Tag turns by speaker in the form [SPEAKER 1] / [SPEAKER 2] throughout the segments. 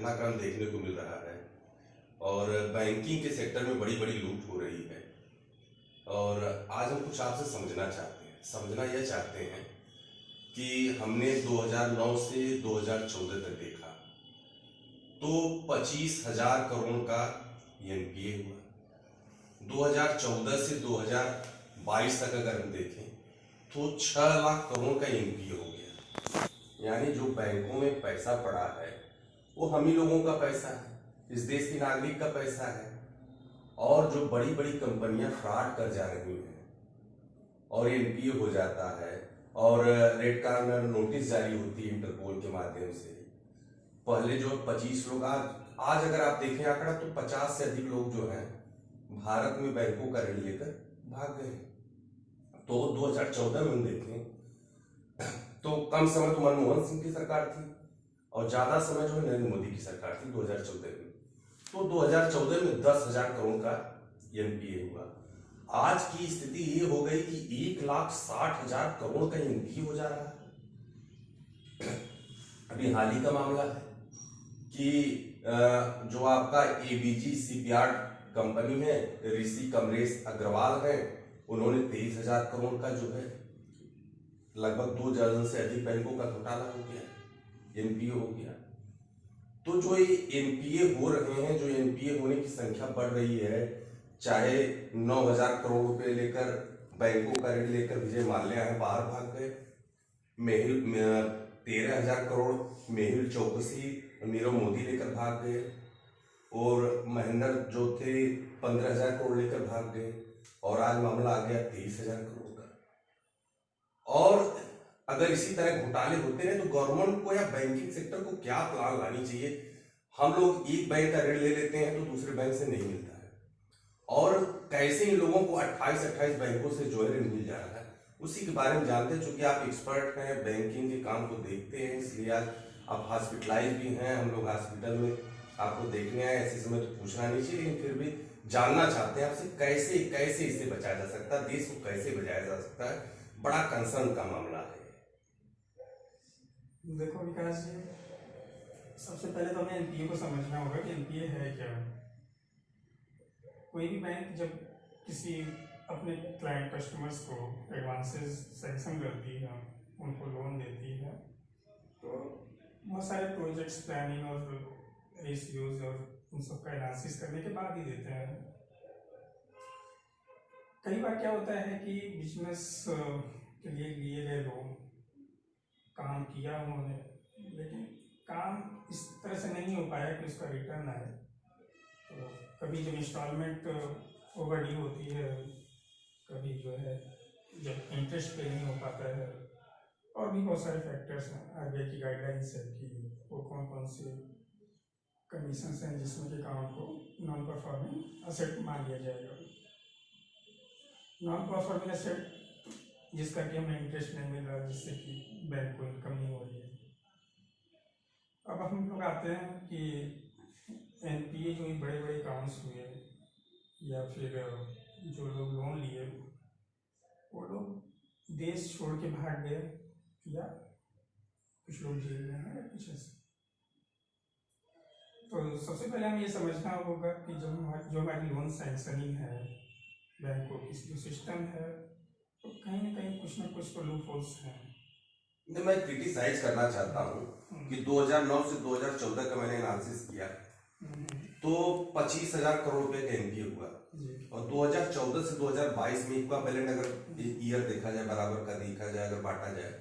[SPEAKER 1] घटनाक्रम देखने को मिल रहा है और बैंकिंग के सेक्टर में बड़ी बड़ी लूट हो रही है। और आज हम कुछ आपसे समझना यह चाहते हैं कि हमने 2009 से 2014 तक देखा तो 25,000 करोड़ का एनपीए हुआ। 2014 से 2022 तक अगर हम देखें तो 6 लाख करोड़ का एनपीए हो गया। यानी जो बैंकों में पैसा पड़ा है वो हम ही लोगों का पैसा है, इस देश के नागरिक का पैसा है। और जो बड़ी बड़ी कंपनियां फ्रॉड कर जा रही हैं और एनपीए हो जाता है और रेड कॉर्नर नोटिस जारी होती है इंटरपोल के माध्यम से। पहले जो 25 लोग, आज अगर आप देखें आंकड़ा तो 50 से अधिक लोग जो हैं भारत में बैंकों का ऋण लेकर भाग गए। तो 2014 में हम देखें तो कम समय तो मनमोहन सिंह की सरकार थी और ज्यादा समय जो है नरेंद्र मोदी की सरकार थी 2014 में। तो 2014 में 10,000 करोड़ का एनपीए हुआ। आज की स्थिति ये हो गई कि 1,60,000 करोड़ का एनपीए हो जा रहा है। अभी हाल ही का मामला है कि जो आपका एबीजी शिपयार्ड कंपनी है, ऋषि कमलेश अग्रवाल है, उन्होंने 23,000 करोड़ का जो है लगभग 2 दर्जन से अधिक बैंकों का घोटाला हो गया, एनपीए हो गया। तो जो ये एनपीए हो रहे हैं, जो एनपीए होने की संख्या बढ़ रही है, चाहे 9,000 करोड़ रुपए लेकर बैंकों का ऋण लेकर विजय माल्या है बाहर भाग गए, 13,000 करोड़ मेहुल चौकसी नीरव मोदी लेकर भाग गए और महेंद्र जो थे 15,000 करोड़ लेकर भाग गए और आज मामला आ गया 23,000 करोड़ का। और अगर इसी तरह घोटाले होते हैं तो गवर्नमेंट को या बैंकिंग सेक्टर को क्या प्लान लानी चाहिए। हम लोग एक बैंक का ऋण ले लेते हैं तो दूसरे बैंक से नहीं मिलता है और कैसे इन लोगों को 28 बैंकों से जो है ऋण मिल जा रहा है, उसी के बारे में जानते हैं। चूंकि आप एक्सपर्ट हैं, बैंकिंग के काम को देखते हैं, इसलिए आज आप हॉस्पिटलाइज भी हैं, हम लोग हॉस्पिटल में आपको देखने आए। ऐसे समय तो पूछना नहीं चाहिए, लेकिन फिर भी जानना चाहते हैं आपसे कैसे कैसे इसे बचाया जा सकता है, देश को कैसे बचाया जा सकता है। बड़ा कंसर्न का मामला है।
[SPEAKER 2] देखो विकास जी, सबसे पहले तो हमें एनपीए को समझना होगा कि एनपीए है क्या। कोई भी बैंक जब किसी अपने क्लाइंट कस्टमर्स को एडवांसेस सैंक्शन करती है, उनको लोन देती है, तो बहुत सारे प्रोजेक्ट्स प्लानिंग और रेशियोज और उन सब का एनालिसिस करने के बाद ही देते हैं। कई बार क्या होता है कि बिजनेस के लिए गए लोन काम किया उन्होंने, लेकिन काम इस तरह से नहीं हो पाया कि उसका रिटर्न आए। तो कभी जब इंस्टॉलमेंट ओवर ड्यू होती है, कभी जो है जब इंटरेस्ट पे नहीं हो पाता है, और भी बहुत सारे फैक्टर्स हैं। आरबीआई की गाइडलाइंस है कि वो कौन कौन से कंडीशंस हैं जिसमें कि अकाउंट को नॉन परफॉर्मिंग असेट मान लिया जाएगा। नॉन परफॉर्मिंग असेट जिसका कि हमें इंटरेस्ट नहीं मिल रहा, जिससे कि बैंक को इनकम नहीं हो रही है। अब हम लोग आते हैं कि एनपीए जो बड़े बड़े अकाउंट्स हुए या फिर जो लोग लोन लिए वो लोग देश छोड़ के भाग गए या कुछ लोग जेल में हैं या कुछ ऐसे। तो सबसे पहले हमें ये समझना होगा कि जो हमारी लोन सैंक्शनिंग है बैंकों की जो सिस्टम है, तो कहीं ना कुछ तो लूप होल्स हैं।
[SPEAKER 1] मैं क्रिटिसाइज करना चाहता हूँ कि 2009 से 2014 का मैंने एनालिसिस किया तो 25,000 करोड़ रुपए का एनपीए हुआ और 2014 से 2022 में इक्विवेलेंट अगर ईयर देखा जाए, बराबर का देखा जाए, अगर बांटा जाए,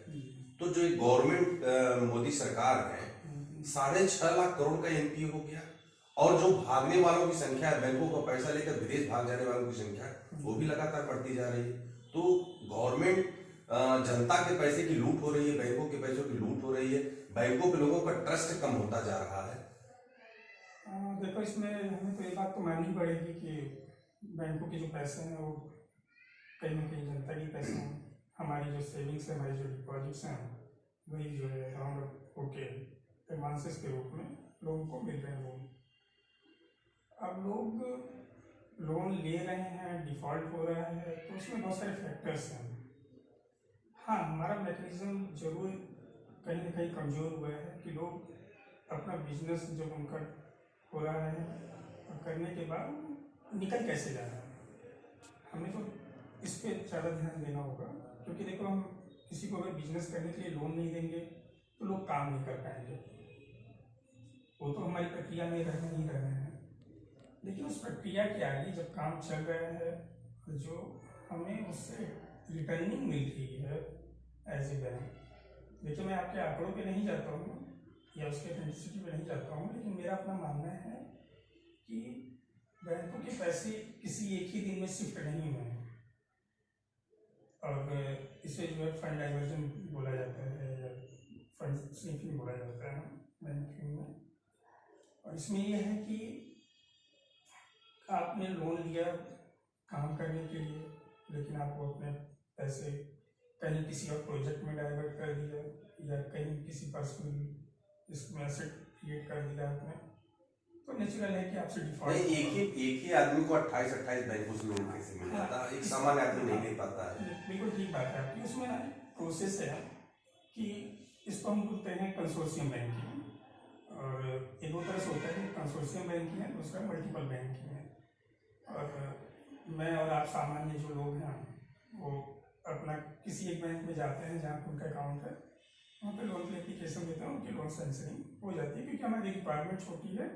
[SPEAKER 1] तो जो गवर्नमेंट मोदी सरकार है 6.5 लाख करोड़ का एनपीए हो गया। और जो भागने वालों की संख्या है, बैंकों का पैसा लेकर विदेश भाग जाने वालों की संख्या वो भी लगातार बढ़ती जा रही है। तो गवर्नमेंट जनता के पैसे की लूट हो रही है, बैंकों के पैसों की लूट हो रही है, बैंकों पे लोगों का ट्रस्ट कम होता जा रहा है।
[SPEAKER 2] देखो, इसमें हमें तो ये बात तो माननी पड़ेगी कि बैंकों के जो पैसे हैं वो कहीं ना कहीं जनता के पैसे हैं। हमारी जो सेविंग्स है, हमारी जो डिपॉजिट्स हैं, वही जो है राउंड होके एडवांसेस के रूप में लोगों को मिल रहे हैं लोन। अब लोग लोन ले रहे हैं, डिफॉल्ट हो रहा है, तो उसमें बहुत सारे फैक्टर्स हैं। हाँ, हमारा मैकेनिज्म जरूर कहीं ना कहीं कमज़ोर हुआ है कि लोग अपना बिजनेस जब उनका हो रहा है और करने के बाद निकल कैसे जा रहा है, हमें तो इस पे ज़्यादा ध्यान देना होगा। क्योंकि देखो, हम किसी को अगर बिजनेस करने के लिए लोन नहीं देंगे तो लोग काम नहीं कर पाएंगे। वो तो हमारी प्रक्रिया में रहना ही रहे हैं, लेकिन उस प्रक्रिया के आगे जब काम चल रहा है, जो हमें उससे रिटर्निंग मिल रही है एज ए बैंक। देखिए, मैं आपके आंकड़ों पे नहीं जाता हूँ या उसके ऑथेंटिसिटी पे नहीं जाता हूँ, लेकिन मेरा अपना मानना है कि बैंकों के पैसे किसी एक ही दिन में शिफ्ट नहीं हुए हैं। और इसे जो है फंड डाइवर्जन बोला जाता है या फंड स्निफिंग बोला जाता है बैंकिंग में। और इसमें यह है कि आपने लोन लिया काम करने के लिए, लेकिन आपको अपने पैसे कहीं किसी और प्रोजेक्ट में डाइवर्ट कर दिया या कहीं किसी पर्सनल इसमें एसेट क्रिएट कर दिया आपने, तो नेचुरल है कि आपसे डिफॉल्ट।
[SPEAKER 1] एक ही आदमी को 28 बैंकों से लोन कैसे मिल जाता है? एक सामान्य आदमी नहीं ले पाता है।
[SPEAKER 2] बिल्कुल ठीक बात है आपकी। उसमें ना प्रोसेस है कि इसको हम बोलते हैं कंसोर्शियम बैंकिंग, और एक दो तरह से होता है, कंसोर्शियम बैंकिंग है, दूसरा मल्टीपल बैंकिंग है। और मैं और आप सामान्य जो लोग हैं वो अपना किसी एक बैंक में जाते हैं जहाँ पर उनका अकाउंट है, वहाँ पे लोन की एप्लीकेशन देते हैं, उनकी लोन सेंक्शनिंग हो जाती है, क्योंकि हमारी रिक्वायरमेंट छोटी है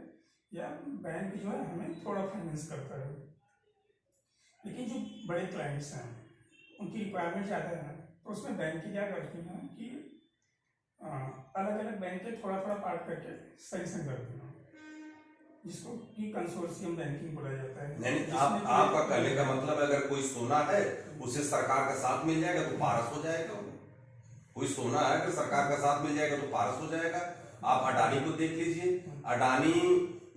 [SPEAKER 2] या बैंक जो है हमें थोड़ा फाइनेंस करता है। लेकिन जो बड़े क्लाइंट्स हैं उनकी रिक्वायरमेंट ज़्यादा है, तो उसमें बैंक की क्या करती हैं कि अलग अलग बैंक के थोड़ा थोड़ा पार्ट करके सेंक्शन करती हैं, जिसको कि कंसोर्शियम बैंकिंग बोला जाता है।
[SPEAKER 1] नहीं, आपका कहने का मतलब अगर कोई सोना है उसे सरकार का साथ मिल जाएगा तो पारस हो जाएगा। कोई सोना है अगर सरकार का साथ मिल जाएगा तो पारस हो जाएगा। आप अडानी को देख लीजिए। अडानी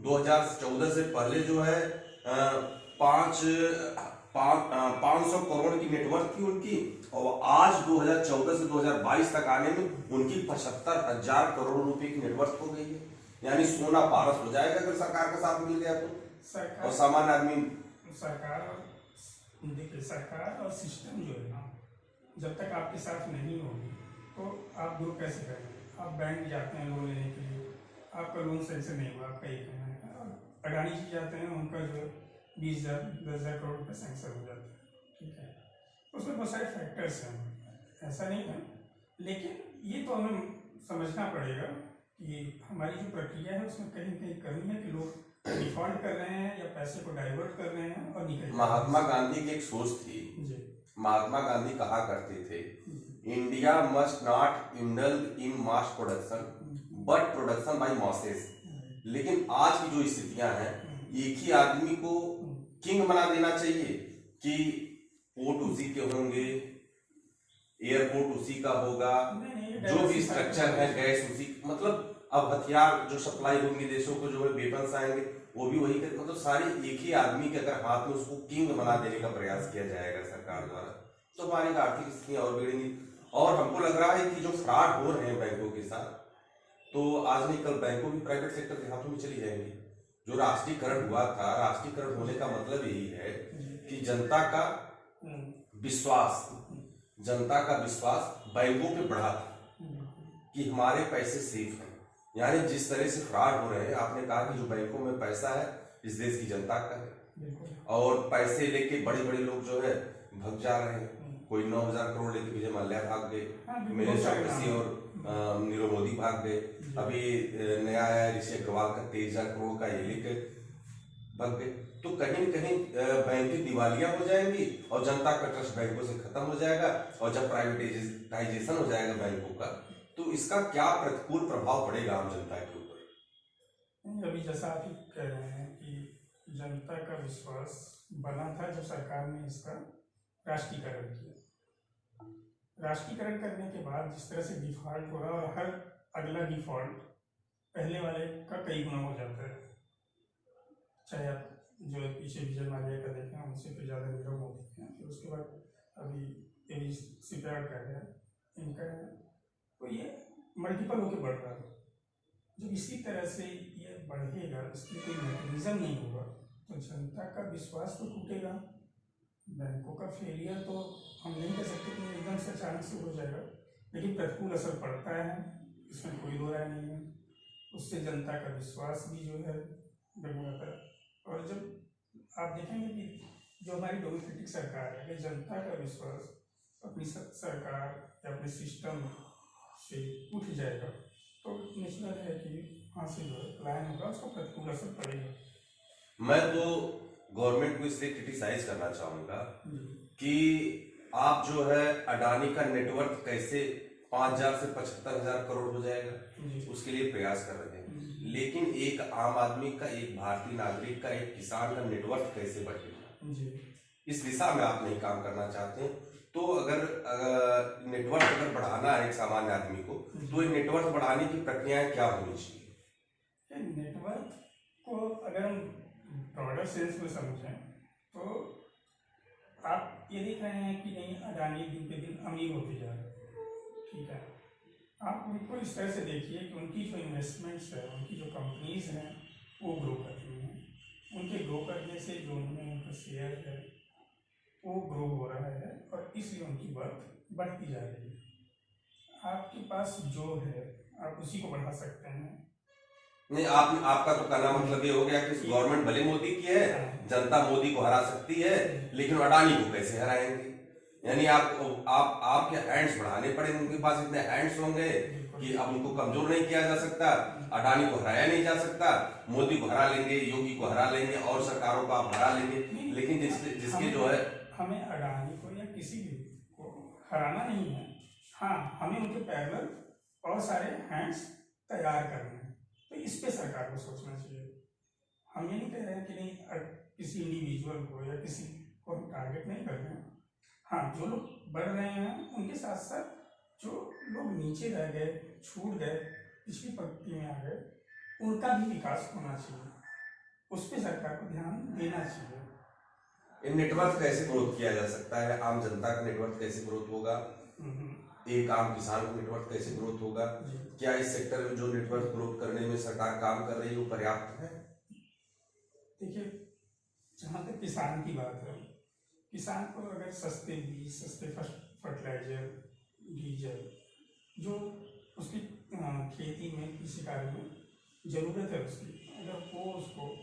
[SPEAKER 1] 2014 से पहले जो है 500 करोड़ की नेटवर्थ थी उनकी, और आज 2014 से 2022 तक आने में उनकी 75,000 करोड़ रुपए की नेटवर्थ हो गई है। यानी सोना पारस हो जाएगा अगर सरकार का साथ मिल गया तो। और सामान्य आदमी
[SPEAKER 2] सरकार और सिस्टम जो है ना, जब तक आपके साथ नहीं होगी तो आप ग्रो कैसे करेंगे? आप बैंक जाते हैं लोन लेने के लिए, आपका लोन सेंक्शन नहीं हुआ, आपका एक महीना है, और अडानी जी जाते हैं, उनका जो 20,000 10,000 करोड़ रुपये सेंक्शन हो जाता है। ठीक है, उसमें बहुत सारे फैक्टर्स हैं, ऐसा नहीं है। लेकिन ये तो हमें समझना पड़ेगा कि हमारी जो प्रक्रिया है उसमें कहीं कहीं कमी है कि लोग डिफॉल्ट कर रहे हैं या पैसे को डाइवर्ट कर रहे हैं और निकल।
[SPEAKER 1] महात्मा गांधी की एक सोच थी। महात्मा गांधी कहा करते थे, India must not indulge in mass production but production by masses. लेकिन आज की जो स्थितियां हैं, एक ही आदमी को किंग बना देना चाहिए कि पोर्ट उसी के होंगे, एयरपोर्ट उसी का होगा, जो भी स्ट्रक्चर है गैस उसी, मतलब अब हथियार जो सप्लाई होंगे देशों को, जो है वेपन्स आएंगे वो भी वही कर, मतलब सारे एक ही आदमी के अगर हाथ में उसको किंग बना देने का प्रयास किया जाएगा सरकार द्वारा, तो हमारी आर्थिक स्थितियां और बिगड़ेंगी। और हमको लग रहा है कि जो फ्रॉड हो रहे हैं बैंकों के साथ, तो आज नहीं कल बैंकों भी प्राइवेट सेक्टर के हाथों में चली जाएंगी। जो राष्ट्रीयकरण हुआ था, राष्ट्रीयकरण होने का मतलब यही है कि जनता का विश्वास बैंकों पे बढ़ा था कि हमारे पैसे सेफ हैं। यानी जिस तरह से फ्रॉड हो रहे हैं, आपने कहा कि जो बैंकों में पैसा है इस देश की जनता का है, और पैसे लेके बड़े बड़े लोग जो है भग जा रहे हैं। कोई 9,000 करोड़ लेके विजय माल्या भाग गए, मेरे चौकसी और नीरव मोदी भाग गए, अभी नया आया ऋषि अग्रवाल का 23,000 करोड़ का ये लेके भाग गए। तो कहीं न कहीं बैंकें दिवालिया हो जाएंगी और जनता का ट्रस्ट बैंकों से खत्म हो जाएगा, और जब प्राइवेटाइजेशन हो जाएगा बैंकों का, तो इसका क्या प्रतिकूल प्रभाव पड़ेगा आम जनता के ऊपर?
[SPEAKER 2] अभी जैसा आप कह रहे हैं कि जनता का विश्वास बना था जब सरकार ने इसका राष्ट्रीयकरण किया। राष्ट्रीयकरण करने के बाद जिस तरह से डिफॉल्ट हो रहा है, और हर अगला डिफॉल्ट पहले वाले का कई गुना हो जाता है। चाहे आप जो पीछे विजय माल्या का देखें, उनसे फिर ज़्यादा नीरव मोदी हैं, फिर उसके बाद अभी सीपीआर का है, इनका है, तो ये मल्टीपल होके बढ़ रहा है। जब इसी तरह से ये बढ़ेगा, इसकी कोई मैकेनिज्म नहीं होगा, तो जनता का विश्वास तो टूटेगा। बैंकों का फेलियर तो हम नहीं कह सकते कि एकदम से अचानक से हो जाएगा, लेकिन प्रतिकूल असर पड़ता है, इसमें कोई दो राय नहीं है। उससे जनता का विश्वास भी जो है डगमगाता है। और जब आप देखेंगे कि जो हमारी डेमोक्रेटिक सरकार है, अगर जनता का विश्वास अपनी सरकार या अपने सिस्टम से उठ जाएगा तो निश्चित है कि वहाँ से जो है पलायन होगा, उसका प्रतिकूल असर पड़ेगा।
[SPEAKER 1] मैं तो गवर्नमेंट को इसलिए क्रिटिसाइज करना चाहूंगा कि आप जो है अडानी का नेटवर्क कैसे 5,000 से 75,000 करोड़ हो जाएगा उसके लिए प्रयास कर रहे हैं, लेकिन एक आम आदमी का, एक भारतीय नागरिक का, एक किसान का नेटवर्क कैसे बढ़ेगा, इस दिशा में आप नहीं काम करना चाहते हैं। तो अगर नेटवर्क अगर बढ़ाना है एक सामान्य आदमी को, तो ये नेटवर्क बढ़ाने की प्रक्रियाएं क्या होनी चाहिए?
[SPEAKER 2] नेटवर्क को अगर हम ब्रॉडर सेंस में समझें तो आप ये देख रहे हैं कि नहीं, अडानी दिन पे दिन अमीर होते जा रहे हैं, ठीक है। आप उनको इस तरह से देखिए कि उनकी जो इन्वेस्टमेंट्स है, उनकी जो कंपनीज हैं वो ग्रो कर रही हैं, उनके ग्रो करने से जो उनका शेयर है वो ग्रो हो रहा है और इसलिए उनकी वर्थ बढ़ती जा रही है। आपके पास जो है आप उसी को बढ़ा सकते हैं।
[SPEAKER 1] नहीं, आपका तो कहना मतलब ये हो गया कि गवर्नमेंट भले मोदी की है, जनता मोदी को हरा सकती है, लेकिन अडानी को कैसे हराएंगे? यानी आपके हैंड्स बढ़ाने पड़ेंगे, उनके पास इतने हैंड्स होंगे कि अब उनको कमजोर नहीं किया जा सकता, अडानी को हराया नहीं जा सकता। मोदी को हरा लेंगे, योगी को हरा लेंगे और सरकारों को आप हरा लेंगे, लेकिन जिसके जो है
[SPEAKER 2] हमें अडानी को या किसी भी को हराना नहीं है। हाँ, हमें उनके पैरेलल और सारे हैंड्स तैयार करने हैं, तो इस पे सरकार को सोचना चाहिए। हम ये नहीं कह रहे हैं कि नहीं किसी इंडिविजुअल को या किसी को हम टारगेट नहीं कर रहे हैं। हाँ, जो लोग बढ़ रहे हैं उनके साथ साथ जो लोग नीचे रह गए, छूट गए, पिछली पंक्ति में आ गए, उनका भी विकास होना चाहिए, उस पर सरकार को ध्यान देना चाहिए।
[SPEAKER 1] नेटवर्क कैसे ग्रोथ किया जा सकता है? आम जनता का नेटवर्क कैसे ग्रोथ होगा? एक आम किसान का नेटवर्क कैसे ग्रोथ होगा? क्या इस सेक्टर में जो नेटवर्क ग्रोथ करने में सरकार काम कर रही है वो पर्याप्त है?
[SPEAKER 2] देखिए, जहाँ तक किसान की बात है, किसान को अगर सस्ते बीज, सस्ते फर्टिलाइजर, डीजल जो उसकी खेती में, किसी कार्य में ज़रूरत है उसकी, अगर वो उसको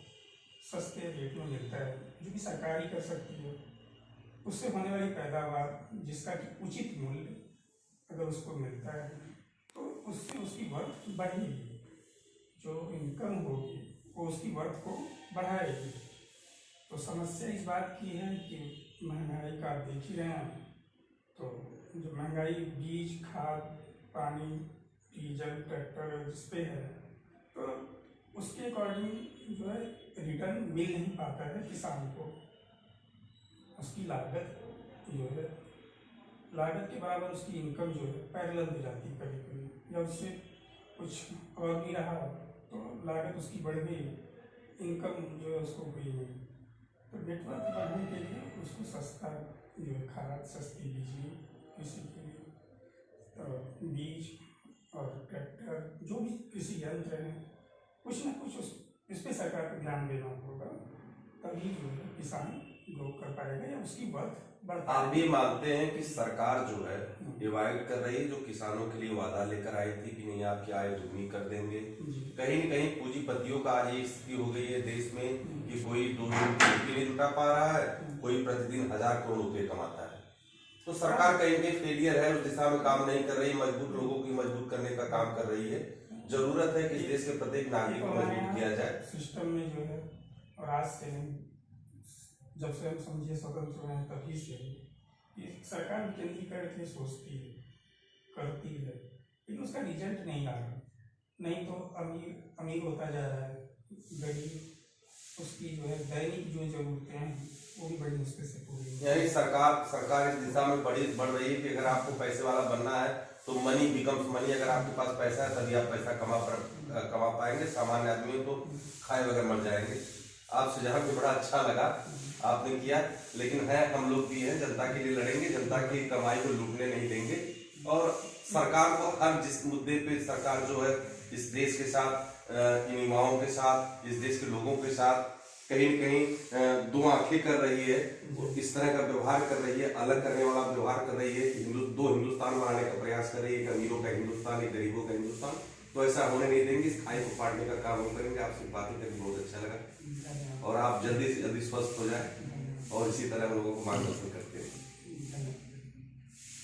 [SPEAKER 2] सस्ते रेट में मिलता है, जो कि सरकार ही कर सकती है, उससे होने वाली पैदावार जिसका कि उचित मूल्य अगर उसको मिलता है तो उससे उसकी वर्थ बढ़ेगी, जो इनकम होगी वो उसकी वर्थ को बढ़ाएगी। तो समस्या इस बात की है कि महंगाई का आप देख ही रहे हैं, तो जो महंगाई बीज, खाद, पानी, डीजल, ट्रैक्टर जिस पे है, तो उसके अकॉर्डिंग जो है रिटर्न मिल नहीं पाता है किसान को। उसकी लागत जो है, लागत के बराबर उसकी इनकम जो है पैरेलल हो जाती है कभी कभी, या उससे कुछ और भी रहा तो लागत उसकी बढ़ गई, इनकम जो है उसको हुई नहीं। तो नेटवर्क बढ़ने के लिए उसको सस्ता जो है खाद, सस्ती बिजली, कृषि के लिए बीज और ट्रैक्टर, जो भी कृषि यंत्र हैं, कुछ ना कुछ इस पर सरकार को ध्यान देना होगा, तभी जो है किसान ग्रो कर पाएगा या उसकी वर्थ बढ़ पाएगा।
[SPEAKER 1] आप भी मानते हैं कि सरकार जो है डिवाइड कर रही है, जो किसानों के लिए वादा लेकर आई थी कि नहीं आपकी आय दुगनी कर देंगे, कहीं न कहीं पूंजीपतियों का आज ये स्थिति हो गई है देश में कि कोई 2 दिन की रोटी नहीं जुटा पा रहा है, कोई प्रतिदिन 1000 करोड़ रुपए कमाता है। तो सरकार कहीं कहीं फेलियर है, उस दिशा में काम नहीं कर रही, मजबूत लोगों की मजबूत करने का काम कर रही है। जरूरत है कि इस देश के प्रत्येक नागरिक को मजबूत किया जाए
[SPEAKER 2] सिस्टम में जो है। और आज से जब से हम समझिए स्वतंत्र हुए हैं तभी से ये सरकार केंद्रीकरण के लिए सोचती है, करती है, लेकिन उसका रिजल्ट नहीं आ रहा। नहीं तो अमीर होता जा रहा है, गरीब उसकी जो है दैनिक जो जरूरतें हैं वो भी बड़ी मुश्किल से पूरी।
[SPEAKER 1] यानी सरकार इस दिशा में बढ़ रही है कि अगर आपको पैसे वाला बनना है तो मनी बिकम्स मनी, अगर आपके पास पैसा है तभी आप पैसा कमा पाएंगे, सामान्य आदमी तो खाए बगैर मर जाएंगे। आप सुझाव भी बड़ा अच्छा लगा आपने किया, लेकिन है हम लोग भी हैं, जनता के लिए लड़ेंगे, जनता की कमाई को लूटने नहीं देंगे। और सरकार को हर जिस मुद्दे पे सरकार जो है इस देश के साथ, इन युवाओं के साथ, इस देश के लोगों के साथ कहीं न कहीं 2 आंखें कर रही है, इस तरह का व्यवहार कर रही है, अलग करने वाला व्यवहार कर रही है, 2 हिंदुस्तान बनाने का प्रयास कर रही है, एक अमीरों का हिंदुस्तान, एक गरीबों का हिंदुस्तान। तो ऐसा होने नहीं देंगे। इस खाई को पाटने का काम हम करेंगे। आपसे बातें करके बहुत अच्छा लगा और आप जल्दी से जल्दी स्वस्थ हो जाए और इसी तरह हम लोगों को मार्गदर्शन करते हैं।